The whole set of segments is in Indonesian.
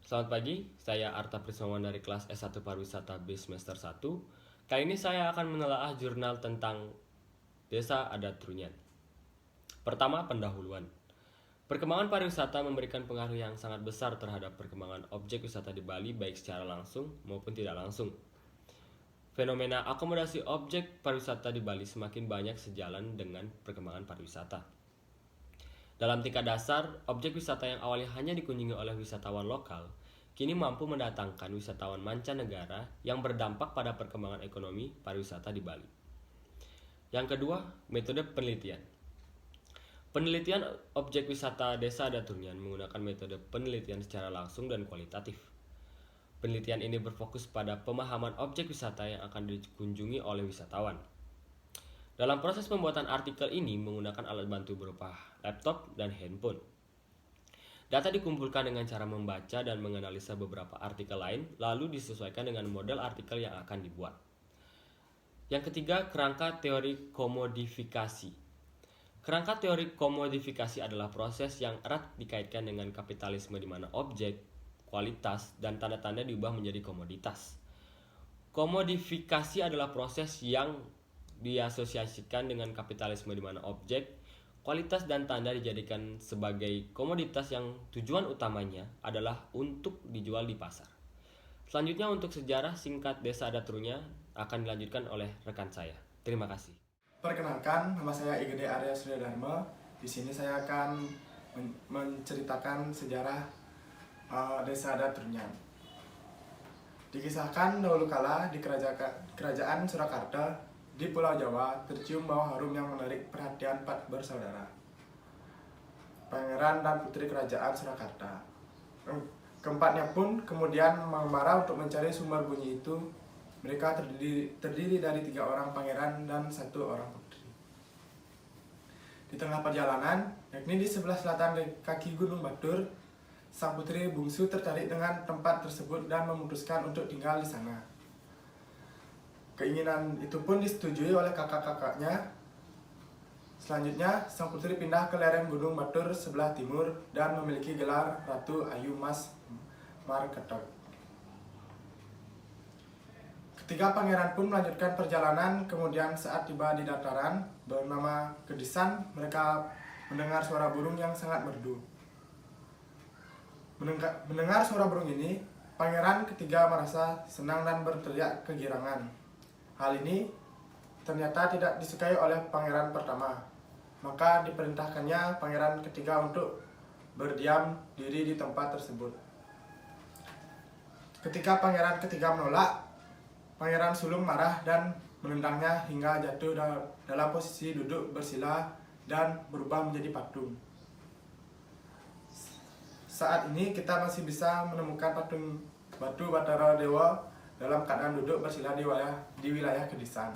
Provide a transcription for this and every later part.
Selamat pagi, saya Arta Prismawan dari kelas S1 Pariwisata B semester 1. Kali ini saya akan menelaah jurnal tentang Desa Adat Trunyan. Pertama, pendahuluan. Perkembangan pariwisata memberikan pengaruh yang sangat besar terhadap perkembangan objek wisata di Bali baik secara langsung maupun tidak langsung. Fenomena akomodasi objek pariwisata di Bali semakin banyak sejalan dengan perkembangan pariwisata. Dalam tingkat dasar, objek wisata yang awalnya hanya dikunjungi oleh wisatawan lokal, kini mampu mendatangkan wisatawan mancanegara yang berdampak pada perkembangan ekonomi pariwisata di Bali. Yang kedua, metode penelitian. Penelitian objek wisata Desa Adat Trunyan menggunakan metode penelitian secara langsung dan kualitatif. Penelitian ini berfokus pada pemahaman objek wisata yang akan dikunjungi oleh wisatawan. Dalam proses pembuatan artikel ini menggunakan alat bantu berupa laptop dan handphone. Data dikumpulkan dengan cara membaca dan menganalisa beberapa artikel lain, lalu disesuaikan dengan model artikel yang akan dibuat. Yang ketiga, kerangka teori komodifikasi. Kerangka teori komodifikasi adalah proses yang erat dikaitkan dengan kapitalisme di mana objek, kualitas, dan tanda-tanda diubah menjadi komoditas. Komodifikasi adalah proses yang diasosiasikan dengan kapitalisme di mana objek, kualitas dan tanda dijadikan sebagai komoditas yang tujuan utamanya adalah untuk dijual di pasar. Selanjutnya untuk sejarah singkat Desa Adat Trunyan akan dilanjutkan oleh rekan saya. Terima kasih. Perkenalkan, nama saya Igede Arya Surya Dharma. Di sini saya akan menceritakan sejarah Desa Adat Trunyan. Dikisahkan dahulu kala di kerajaan Surakarta di Pulau Jawa tercium bau harum yang menarik perhatian empat bersaudara, pangeran dan putri kerajaan Surakarta. Keempatnya pun kemudian marah untuk mencari sumber bunyi itu. Mereka terdiri dari 3 orang pangeran dan 1 orang putri. Di tengah perjalanan, yakni di sebelah selatan kaki Gunung Batur, sang putri bungsu tertarik dengan tempat tersebut dan memutuskan untuk tinggal di sana. Keinginan itu pun disetujui oleh kakak-kakaknya. Selanjutnya, sang putri pindah ke lereng Gunung Batur sebelah timur dan memiliki gelar Ratu Ayu Mas Marketok. Ketiga pangeran pun melanjutkan perjalanan, kemudian saat tiba di dataran bernama Kedisan, mereka mendengar suara burung yang sangat merdu. Mendengar suara burung ini, pangeran ketiga merasa senang dan berteriak kegirangan. Hal ini ternyata tidak disukai oleh pangeran pertama, maka diperintahkannya pangeran ketiga untuk berdiam diri di tempat tersebut. Ketika pangeran ketiga menolak, Pangeran Sulung marah dan menendangnya hingga jatuh dalam posisi duduk bersila dan berubah menjadi patung. Saat ini kita masih bisa menemukan patung Batu Batara Dewa dalam keadaan duduk bersila di wilayah Kedisan.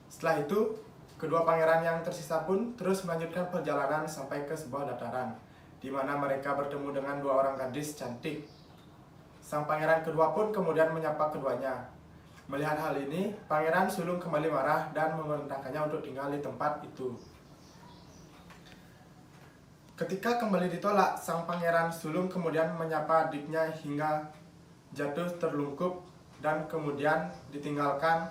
Setelah itu, kedua pangeran yang tersisa pun terus melanjutkan perjalanan sampai ke sebuah dataran, di mana mereka bertemu dengan 2 orang gadis cantik. Sang pangeran kedua pun kemudian menyapa keduanya. Melihat hal ini, Pangeran Sulung kembali marah dan memerintahkannya untuk tinggal di tempat itu. Ketika kembali ditolak, sang Pangeran Sulung kemudian menyapa adiknya hingga jatuh terlungkup dan kemudian ditinggalkan.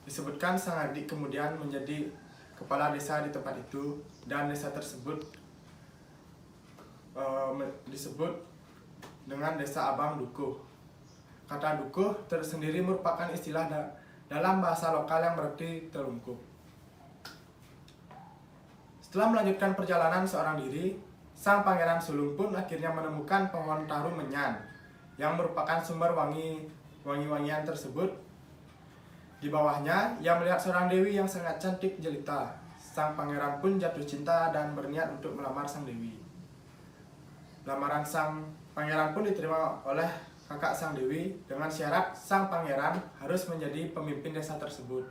Disebutkan sang adik kemudian menjadi kepala desa di tempat itu dan desa tersebut disebut dengan Desa Abang Dukuh. Kata dukuh tersendiri merupakan istilah dalam bahasa lokal yang berarti terlungkup. Setelah melanjutkan perjalanan seorang diri, sang Pangeran Sulung pun akhirnya menemukan pohon tarum menyan yang merupakan sumber wangi-wangian tersebut. Di bawahnya, ia melihat seorang dewi yang sangat cantik jelita. Sang pangeran pun jatuh cinta dan berniat untuk melamar sang dewi. Lamaran sang pangeran pun diterima oleh kakak sang dewi dengan syarat sang pangeran harus menjadi pemimpin desa tersebut.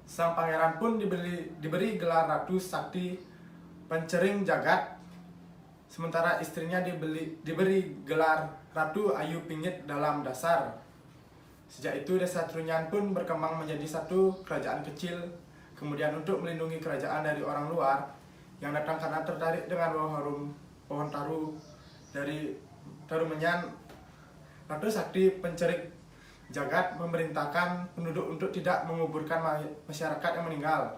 Sang pangeran pun diberi gelar Ratu Sakti Pencering Jagat, sementara istrinya diberi gelar Ratu Ayu Pingit Dalam Dasar. Sejak itu Desa Trunyan pun berkembang menjadi satu kerajaan kecil. Kemudian untuk melindungi kerajaan dari orang luar yang datang karena tertarik dengan bau harum pohon taru dari Taru Menyan, Ratu Sakti pencerik jagat memerintahkan penduduk untuk tidak menguburkan masyarakat yang meninggal,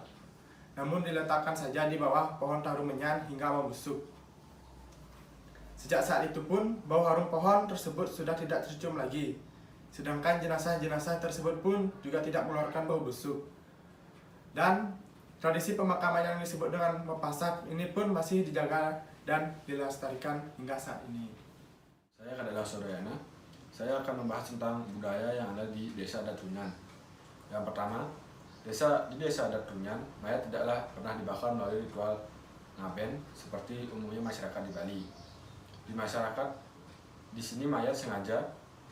namun diletakkan saja di bawah pohon Taru Menyan hingga membusuk. Sejak saat itu pun bau harum pohon tersebut sudah tidak tercium lagi, sedangkan jenazah-jenazah tersebut pun juga tidak mengeluarkan bau busuk. Dan tradisi pemakaman yang disebut dengan mepasak ini pun masih dijaga dan dilestarikan hingga saat ini. Saya Kadela Soryana. Saya akan membahas tentang budaya yang ada di Desa Adat Trunyan. Yang pertama, di Desa Adat Trunyan, mayat tidaklah pernah dibakar melalui ritual ngaben seperti umumnya masyarakat di Bali. Di masyarakat di sini mayat sengaja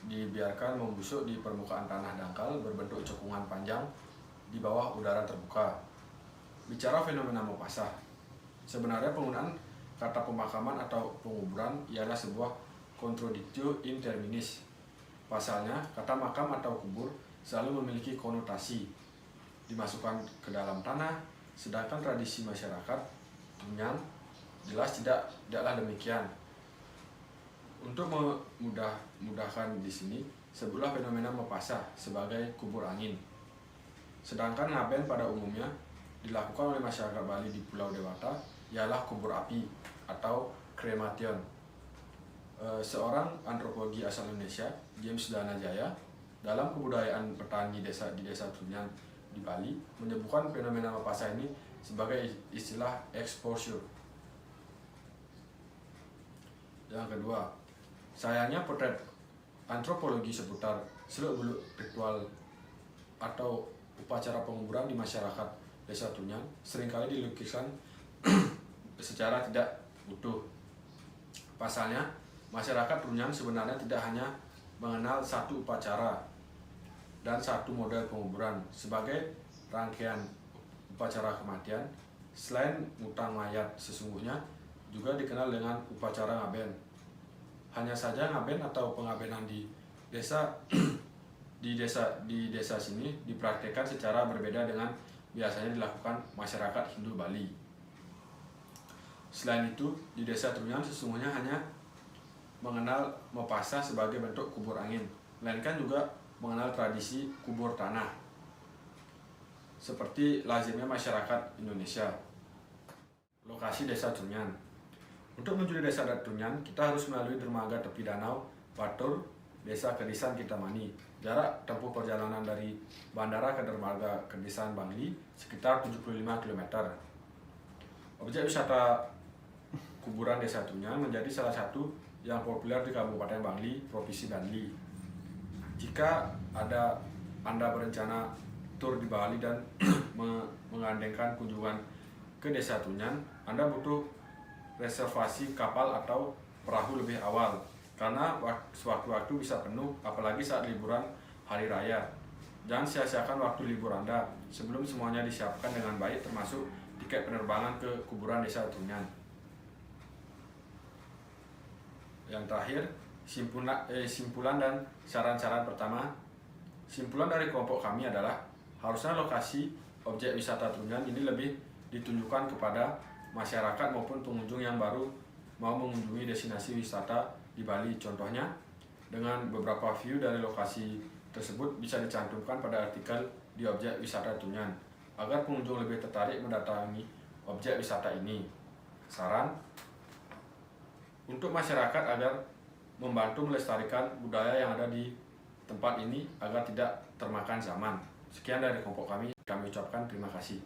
dibiarkan membusuk di permukaan tanah dangkal berbentuk cekungan panjang di bawah udara terbuka. Bicara fenomena mopasah, sebenarnya penggunaan kata pemakaman atau penguburan ialah sebuah contradictio in terminis. Pasalnya, kata makam atau kubur selalu memiliki konotasi dimasukkan ke dalam tanah, sedangkan tradisi masyarakat Trunyan jelas tidaklah demikian. Untuk memudahkan di sini, sebutlah fenomena mepasah sebagai kubur angin. Sedangkan ngaben pada umumnya dilakukan oleh masyarakat Bali di Pulau Dewata ialah kubur api atau kremation. Seorang antropologi asal Indonesia, James Danajaya, dalam kebudayaan petani di desa Trunyan di Bali menyebutkan fenomena mepasah ini sebagai istilah exposure. Yang kedua, sayangnya potret antropologi seputar seluk-beluk ritual atau upacara penguburan di masyarakat Desa Trunyan seringkali dilukiskan secara tidak utuh. Pasalnya, masyarakat Trunyan sebenarnya tidak hanya mengenal satu upacara dan satu model penguburan sebagai rangkaian upacara kematian. Selain ngutang mayat sesungguhnya juga dikenal dengan upacara ngaben. Hanya saja ngaben atau pengabenan di desa di desa sini dipraktikkan secara berbeda dengan biasanya dilakukan masyarakat Hindu Bali. Selain itu, di Desa Trunyan sesungguhnya hanya mengenal mepasah sebagai bentuk kubur angin, melainkan juga mengenal tradisi kubur tanah seperti lazimnya masyarakat Indonesia. Lokasi Desa Trunyan. Untuk menuju Desa Adat Trunyan, kita harus melalui dermaga tepi danau Batur, Desa Kedisan Kintamani. Jarak tempuh perjalanan dari bandara ke dermaga Kedisan Bangli sekitar 75 km. Objek wisata kuburan Desa Trunyan menjadi salah satu yang populer di Kabupaten Bangli, Provinsi Bali. Jika Anda berencana tur di Bali dan mengandengkan kunjungan ke Desa Trunyan, Anda butuh reservasi kapal atau perahu lebih awal karena sewaktu-waktu bisa penuh, apalagi saat liburan hari raya. Jangan sia-siakan waktu libur Anda sebelum semuanya disiapkan dengan baik, termasuk tiket penerbangan ke kuburan Desa Trunyan. Yang terakhir, simpulan dan saran-saran pertama. Simpulan dari kelompok kami adalah harusnya lokasi objek wisata Trunyan ini lebih ditunjukkan kepada masyarakat maupun pengunjung yang baru mau mengunjungi destinasi wisata di Bali. Contohnya, dengan beberapa view dari lokasi tersebut bisa dicantumkan pada artikel di objek wisata Trunyan agar pengunjung lebih tertarik mendatangi objek wisata ini. Saran untuk masyarakat agar membantu melestarikan budaya yang ada di tempat ini agar tidak termakan zaman. Sekian dari kelompok kami ucapkan terima kasih.